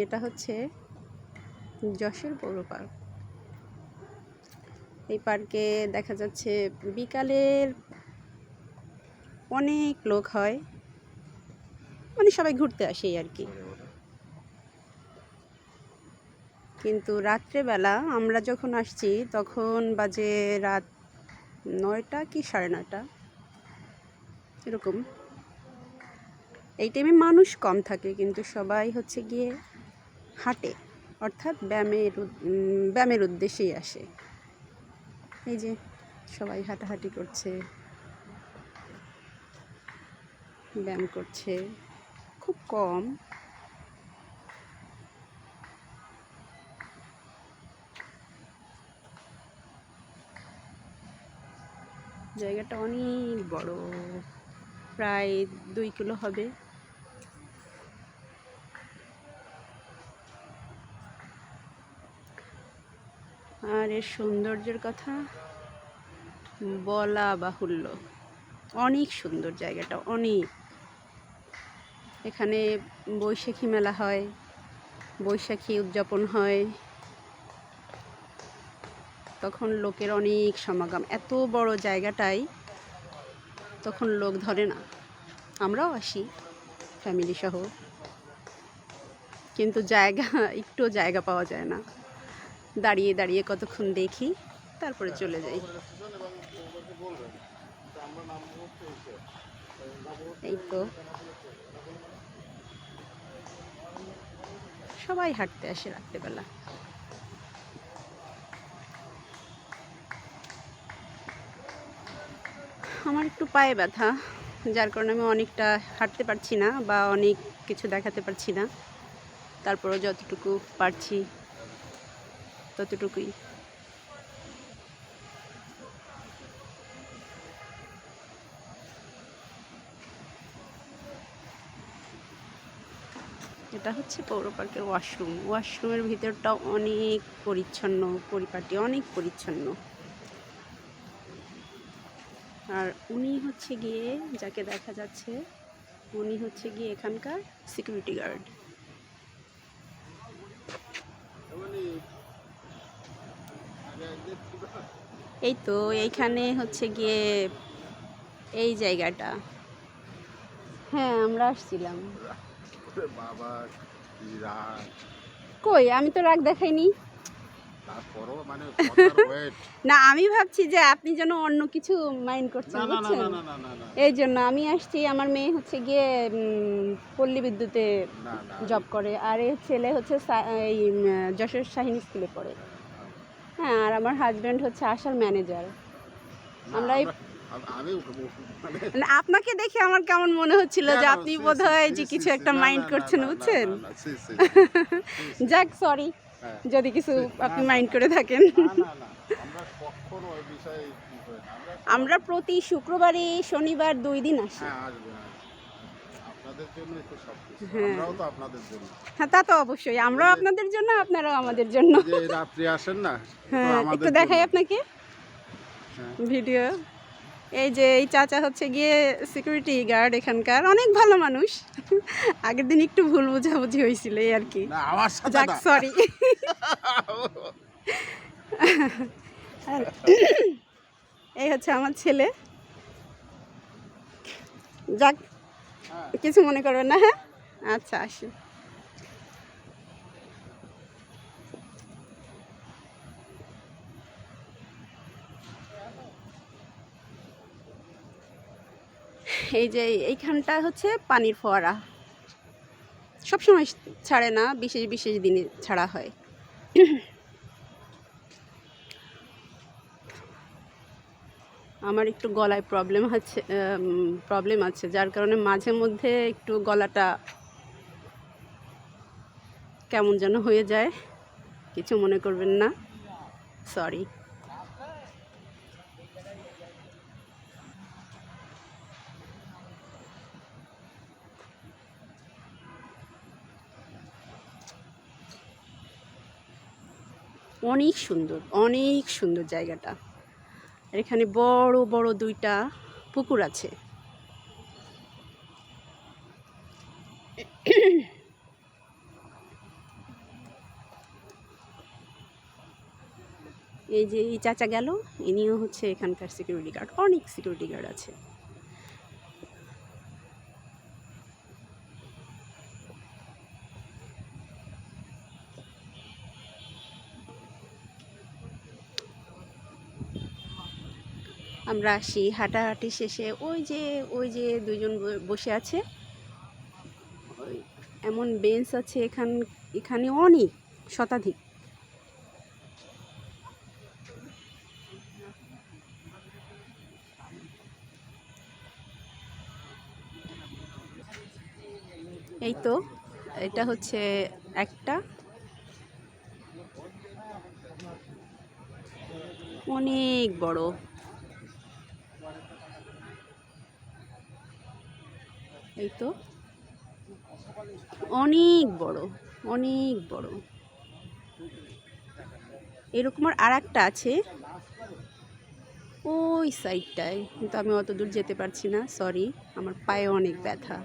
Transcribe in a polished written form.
এটা হচ্ছে যশোর পৌর পার্ক। এই পার্কে দেখা যাচ্ছে বিকালের অনেক লোক হয়, মানে সবাই ঘুরতে আসে আর কি। কিন্তু রাত্রেবেলা আমরা যখন আসছি তখন বাজে রাত 9টা কি 9:30 এরকম। এই টাইমে মানুষ কম থাকে, কিন্তু সবাই হচ্ছে গিয়ে হাঁটে, অর্থাৎ ব্যায়ামের উদ্দেশ্যেই আসে। এই যে সবাই হাঁটাহাঁটি করছে, ব্যায়াম করছে, খুব কম। জায়গাটা অনেক বড়, প্রায় 2 কিলো হবে। আর এর সৌন্দর্যের কথা বলা বাহুল্য, অনেক সুন্দর জায়গাটা, অনেক। এখানে বৈশাখী মেলা হয়, বৈশাখী উদযাপন হয়, তখন লোকের অনেক সমাগম। এত বড় জায়গাটাই তখন লোক ধরে না। আমরাও আসি ফ্যামিলি সহ, কিন্তু একটু জায়গা পাওয়া যায় না। দাঁড়িয়ে দাঁড়িয়ে কতক্ষণ দেখি, তারপরে চলে যাই। এই তো সবাই হাঁটতে আসে রাত্রেবেলা। আমার একটু পায়ে ব্যথা, যার কারণে আমি অনেকটা হাঁটতে পারছি না বা অনেক কিছু দেখাতে পারছি না। তারপরেও যতটুকু পারছি ততটুকুই। এটা হচ্ছে পৌর পার্কের ওয়াশরুমের ভিতরটাও অনেক পরিচ্ছন্ন, পরিপাটি, অনেক পরিচ্ছন্ন। আর উনি হচ্ছে গিয়ে, যাকে দেখা যাচ্ছে, উনি হচ্ছে গিয়ে এখানকার সিকিউরিটি গার্ড। এই তো এইখানে হচ্ছে গিয়ে এই জায়গাটা, হ্যাঁ আমরা আসছিলাম। কই, আমি তো রাগ দেখাইনি। না, আমি ভাবছি যে আপনি যেন অন্য কিছু মাইন্ড করছেন, বুঝছেন? এই জন্য আমি আসছি। আমার মেয়ে হচ্ছে গিয়ে পল্লী বিদ্যুতে জব করে, আর এই ছেলে হচ্ছে এই যশোর শাহিন স্কুলে পড়ে। হ্যাঁ, আর আমার হাজব্যান্ড হচ্ছে আশার ম্যানেজার। আমরা আপনাকে দেখে আমার কেমন মনে হচ্ছিল যে আপনি বোধহয় যে কিছু একটা মাইন্ড করছেন, বুঝছেন? যাক, সরি যদি কিছু আপনি মাইন্ড করে থাকেন। আমরা প্রতি শুক্রবারে শনিবার 2 দিন আসি। হ্যাঁ, তা তো অবশ্যই। আমরাও আপনাদের জন্য, আপনারাও আমাদের জন্য। রাত্রে আসেন না? হ্যাঁ, একটু দেখাই আপনাকে ভিডিও। এই যে এই চাচা হচ্ছে গিয়ে সিকিউরিটি গার্ড এখানকার, অনেক ভালো মানুষ। আগের দিন একটু ভুল বোঝাবুঝি হয়েছিল এই আর কি। যাক, সরি। এই হচ্ছে আমার ছেলে। যাক, কিছু মনে করবেন না। হ্যাঁ, আচ্ছা, আসি। এই যে এইখানটা হচ্ছে পানির ফোয়ারা, সবসময় ছাড়ে না, বিশেষ বিশেষ দিনে ছাড়া হয়। আমার একটু গলায় প্রবলেম আছে, যার কারণে মাঝে মধ্যে একটু গলাটা কেমন যেন হয়ে যায়, কিছু মনে করবেন না, সরি। অনেক সুন্দর, অনেক সুন্দর জায়গাটা। এখানে বড় বড় 2টা পুকুর আছে। এই যে এই চাচা গেল, ইনিও হচ্ছে এখানকার সিকিউরিটি গার্ড। অনেক সিকিউরিটি গার্ড আছে। আমরা আসি হাঁটাহাঁটি শেষে, ওই যে দুজন বসে আছে, ওই এমন বেঞ্চ আছে এখানে অনেক শতাধিক। এই তো এটা হচ্ছে একটা অনেক বড়, এই তো অনেক বড়, অনেক বড়। এরকম আর একটা আছে ওই সাইডটায়, কিন্তু আমি অত দূর যেতে পারছি না, সরি, আমার পায়ে অনেক ব্যথা।